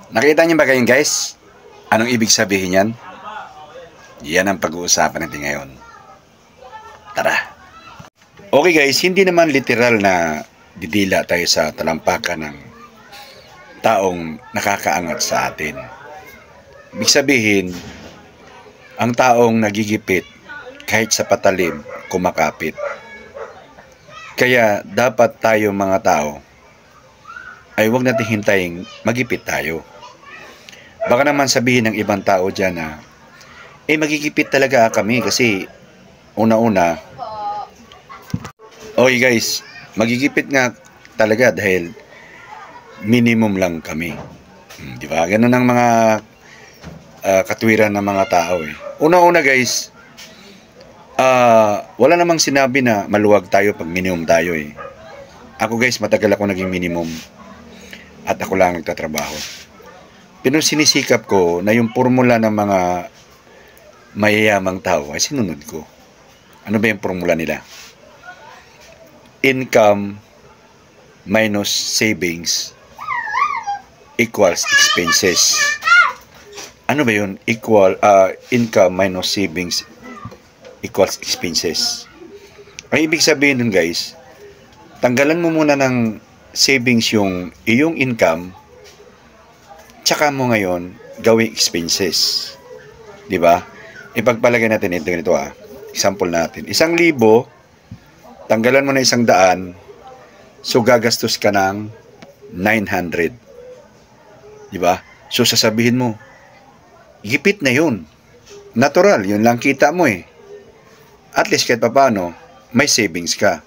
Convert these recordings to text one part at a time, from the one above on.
Nakita niyo ba kayo guys? Anong ibig sabihin yan? Yan ang pag-uusapan natin ngayon. Tara! Okay guys, hindi naman literal na didila tayo sa talampakan ng taong nakakaangat sa atin. Ibig sabihin, ang taong nagigipit kahit sa patalim, kumakapit. Kaya dapat tayo mga tao ay huwag natin hintayin magipit tayo. Baka naman sabihin ng ibang tao dyan na magigipit talaga kami kasi una-una okay guys, magigipit nga talaga dahil minimum lang kami. Di ba? Ganun ang mga katwiran ng mga tao eh. Una-una guys, wala namang sinabi na maluwag tayo pag minimum tayo eh. Ako guys, matagal ako naging minimum at ako lang nagtatrabaho. Pero sinisikap ko na yung formula ng mga mayayamang tao ay sinunod ko. Ano ba yung formula nila? Income minus savings equals expenses. Ano ba yun? Income minus savings equals expenses. Ang ibig sabihin nun guys, tanggalan mo muna ng savings yung iyong income, tsaka mo ngayon gawing expenses. Di ba? Ipagpalagay natin ito ganito Example natin. 1,000, tanggalan mo na 100, so gagastos ka ng 900. Di ba? So sasabihin mo, gipit na yun. Natural, yun lang kita mo eh. At least kahit papaano, may savings ka.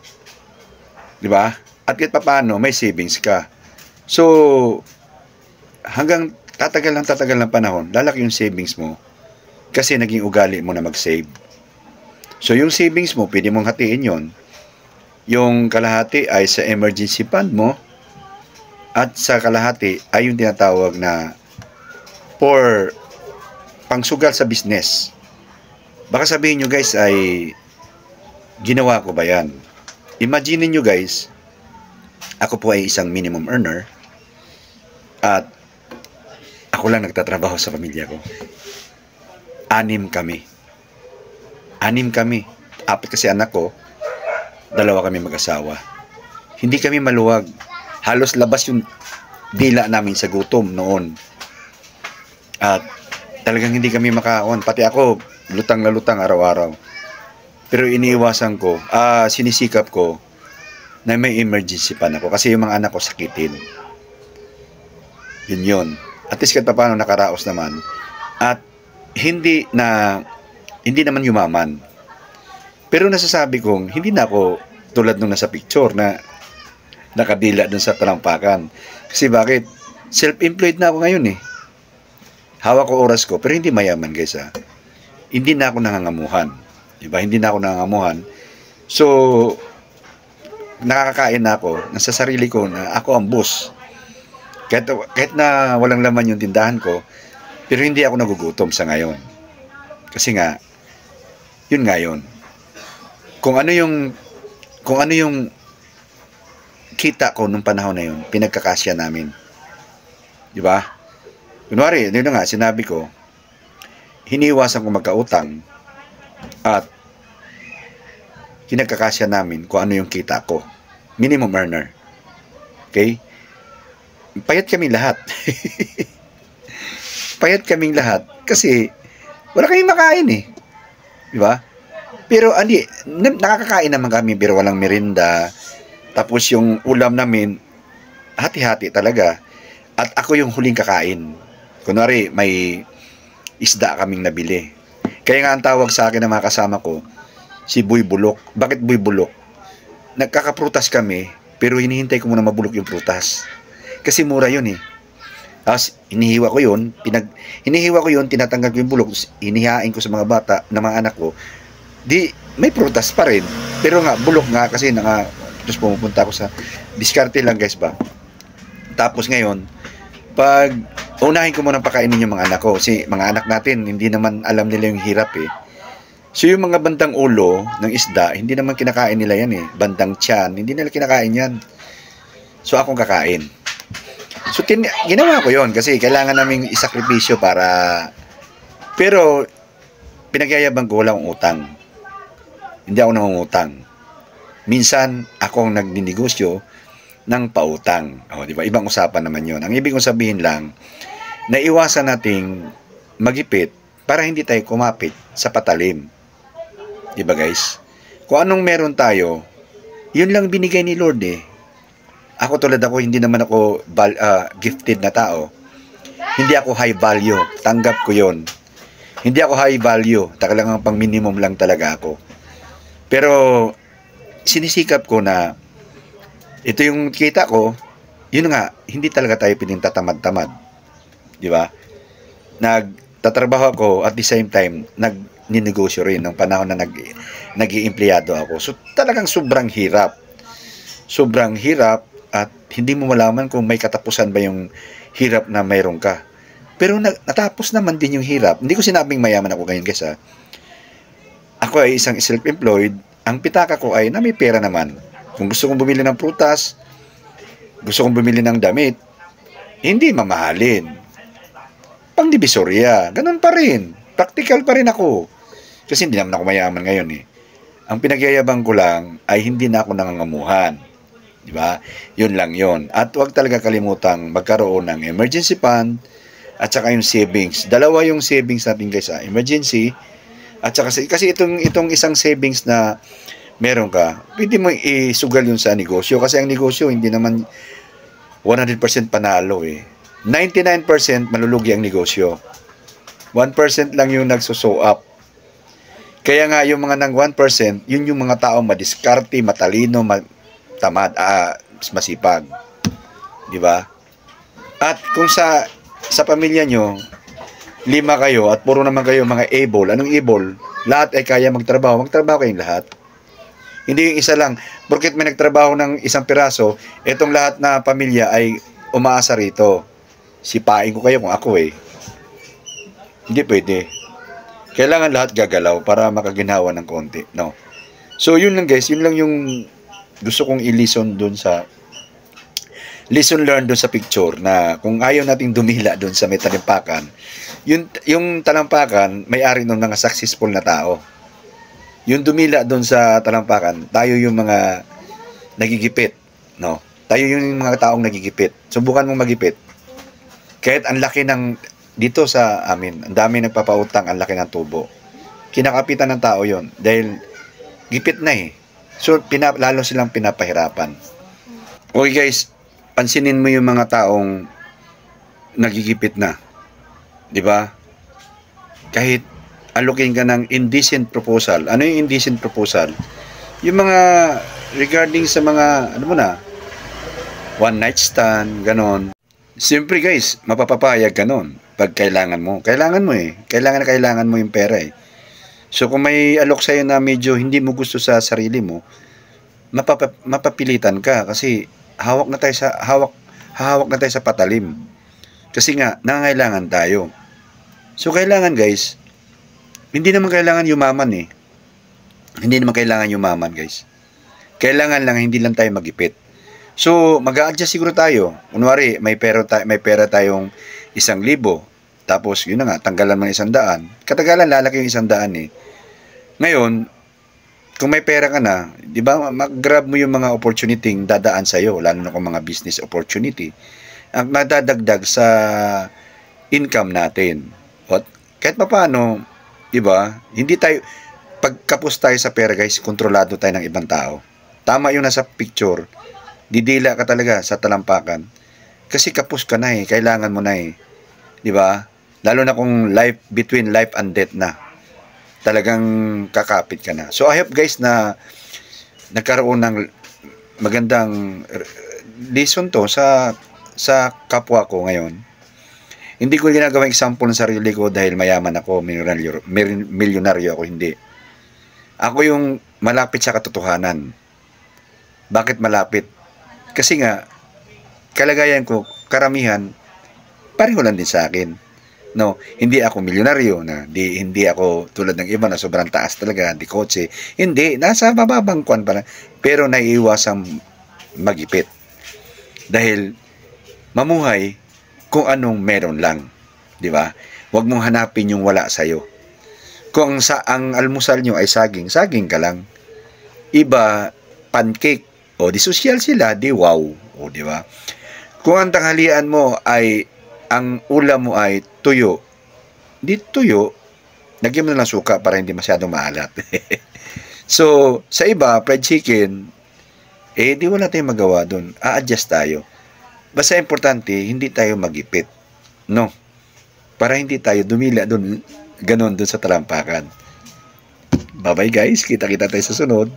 Di ba? At kahit papaano, may savings ka. So, hanggang tatagal ng panahon, lalaki yung savings mo kasi naging ugali mo na mag-save. So, yung savings mo, pwede mong hatiin yon. Yung kalahati ay sa emergency fund mo at sa kalahati ay yung tinatawag na for pangsugal sa business. Baka sabihin nyo guys ay ginawa ko ba yan? Imagine nyo guys, ako po ay isang minimum earner at ako lang nagtatrabaho sa pamilya ko. 6 kami. 6 kami. 4 kasi anak ko, 2 kami mag-asawa. Hindi kami maluwag. Halos labas yung dila namin sa gutom noon. At talagang hindi kami makaon. Pati ako, lutang na lutang araw-araw. Pero iniiwasan ko, sinisikap ko na may emergency pa ako kasi yung mga anak ko sakitin. Yun. At least kahit paano nakaraos naman. At hindi naman yumaman. Pero nasasabi kong, hindi na ako tulad nung nasa picture na nakadila dun sa talampakan. Kasi bakit? Self-employed na ako ngayon eh. Hawak ko oras ko, pero hindi mayaman guys Hindi na ako nangangamuhan. Diba? Hindi na ako nangangamuhan. So, nakakakain na ako sa sarili ko na ako ang boss. Kahit na walang laman yung tindahan ko, pero hindi ako nagugutom sa ngayon. Kasi nga, yun nga yun. Kung ano yung kita ko nung panahon na yun, pinagkakasya namin. Di ba? Kunwari, yun nga, sinabi ko, hiniwasan ko magkautang at pinagkakasya namin kung ano yung kita ko. Minimum earner. Okay? Payat kami lahat. Payat kaming lahat kasi wala kaming makain eh. Di ba? Pero nakakakain naman kami pero walang merinda. Tapos yung ulam namin hati-hati talaga. At ako yung huling kakain. Kunwari may isda kaming nabili. Kaya nga ang tawag sa akin ng mga kasama ko si Boy Bulok. Bakit Boy Bulok? Nagkakaprutas kami pero hinihintay ko muna mabulok yung prutas. Kasi mura yun eh. Tapos, hinihiwa ko yun, tinatanggal ko yung bulok, hinihain ko sa mga bata, na mga anak ko, di, may prutas pa rin. Pero nga, bulok nga, kasi tapos pumupunta ako sa, diskarte lang guys ba. Tapos ngayon, pag, unahin ko muna pakainin yung mga anak ko, kasi mga anak natin, hindi naman alam nila yung hirap eh. So yung mga bandang ulo ng isda, hindi naman kinakain nila yan eh. Bandang tiyan, hindi nila kinakain yan. So akong kakain. So, ginawa ko yon kasi kailangan naming isakripisyo para, pero, pinagyayabang ko, wala akong utang. Hindi ako nangungutang. Minsan, ako ang nagninegosyo ng pautang. O, di ba? Ibang usapan naman yon. Ang ibig kong sabihin lang, naiwasan nating magipit para hindi tayo kumapit sa patalim. Di ba guys? Kung anong meron tayo, yun lang binigay ni Lord eh. Ako tulad ako, hindi naman ako gifted na tao. Hindi ako high value. Tanggap ko yon. Hindi ako high value. Talagang pang minimum lang talaga ako. Pero, sinisikap ko na ito yung kita ko, yun nga, hindi talaga tayo pinintatamad-tamad. Di ba? Nagtatrabaho ako at the same time, nagninegosyo rin ng panahon na nag-iempleyado ako. So, talagang sobrang hirap. Sobrang hirap. At hindi mo malaman kung may katapusan ba yung hirap na mayroon ka. Pero natapos naman din yung hirap. Hindi ko sinabing mayaman ako ngayon guys ha. Ako ay isang self-employed. Ang pitaka ko ay na may pera naman. Kung gusto kong bumili ng prutas, gusto kong bumili ng damit, hindi mamahalin. Pangdivisorya. Ganun pa rin. Practical pa rin ako. Kasi hindi naman ako mayaman ngayon eh. Ang pinagyayabang ko lang ay hindi na ako nangangamuhan. Diba? Yun lang yun. At huwag talaga kalimutang magkaroon ng emergency fund at saka yung savings. Dalawa yung savings natin guys ha. Emergency at saka kasi itong isang savings na meron ka, pwede mo isugal yun sa negosyo kasi ang negosyo hindi naman 100% panalo eh. 99% malulugi ang negosyo. 1% lang yung nagso-show up. Kaya nga yung mga nang 1%, yun yung mga tao madiskarte, matalino, tamad, masipag. Di ba? At kung sa pamilya nyo, 5 kayo at puro naman kayo mga able. Anong able? Lahat ay kaya magtrabaho. Magtrabaho kayong lahat. Hindi yung isa lang. Porket may nagtrabaho ng isang piraso, etong lahat na pamilya ay umaasa rito. Sipain ko kayo kung ako eh. Hindi pwede. Kailangan lahat gagalaw para makaginhawa ng konti. No? So yun lang guys. Yun lang yung gusto kong i-listen doon sa lesson learned doon sa picture na kung ayaw nating dumila doon sa may talampakan, yung talampakan may-ari ng mga successful na tao. Yung dumila doon sa talampakan, tayo yung mga nagigipit, no? Tayo yung mga taong nagigipit. Subukan mong magipit. Kahit ang laki ng dito sa amin, ang dami nagpapautang, ang laki ng tubo. Kinakapitan ng tao yon dahil gipit na eh. So, lalo silang pinapahirapan. Okay guys, pansinin mo yung mga taong nagigipit na. Di ba? Kahit alokin ka ng indecent proposal. Ano yung indecent proposal? Yung mga regarding sa mga, ano mo na, one night stand, ganon. Siyempre guys, mapapapayag ka nun pag kailangan mo. Kailangan mo eh. Kailangan mo yung pera eh. So kung may alok sa'yo na medyo hindi mo gusto sa sarili mo, mapapilitan ka kasi hawak na tayo sa patalim. Kasi nga nangangailangan tayo. So kailangan guys, hindi naman kailangan yumaman eh. Hindi naman kailangan yumaman guys. Kailangan lang hindi lang tayo magipit. So mag-a-adjust siguro tayo. Kunwari may pera tayong 1,000. Tapos, yun na nga, tanggalan mo ng 100. Katagalan, lalaki yung 100 eh. Ngayon, kung may pera ka na, di ba, mag-grab mo yung mga opportunity dadaan sa'yo, lalo na kung mga business opportunity, ang madadagdag sa income natin. Kahit pa paano, di ba, hindi tayo, pagkapos tayo sa pera guys, kontrolado tayo ng ibang tao. Tama yung nasa picture, didila ka talaga sa talampakan. Kasi kapos ka na eh, kailangan mo na eh. Di ba? Lalo na kung between life and death na. Talagang kakapit ka na. So I hope guys na nagkaroon ng magandang lesson to sa kapwa ko ngayon. Hindi ko ginagawang example ng sarili ko dahil mayaman ako, milyonaryo ako, hindi. Ako yung malapit sa katotohanan. Bakit malapit? Kasi nga, kalagayan ko, karamihan, pareho lang din sa akin. No, hindi ako milyonaryo na hindi ako tulad ng iba na sobrang taas talaga, di kotse. Hindi, nasa bababang kwan pa lang. Pero naiiwasang magipit. Dahil mamuhay kung anong meron lang. Di ba? Huwag mong hanapin yung wala sa'yo. Kung ang almusal nyo ay saging, saging ka lang. Iba, pancake. O, di social sila, di wow. O, di ba? Kung ang tanghalian mo ay, ang ulam mo ay tuyo, di tuyo, lagyan mo na lang suka para hindi masyadong maalat. So, sa iba, fried chicken, di wala tayong magawa dun. A-adjust tayo. Basta importante, hindi tayo magipit. No? Para hindi tayo dumila dun, ganon dun sa talampakan. Bye-bye guys. Kita-kita tayo sa sunod.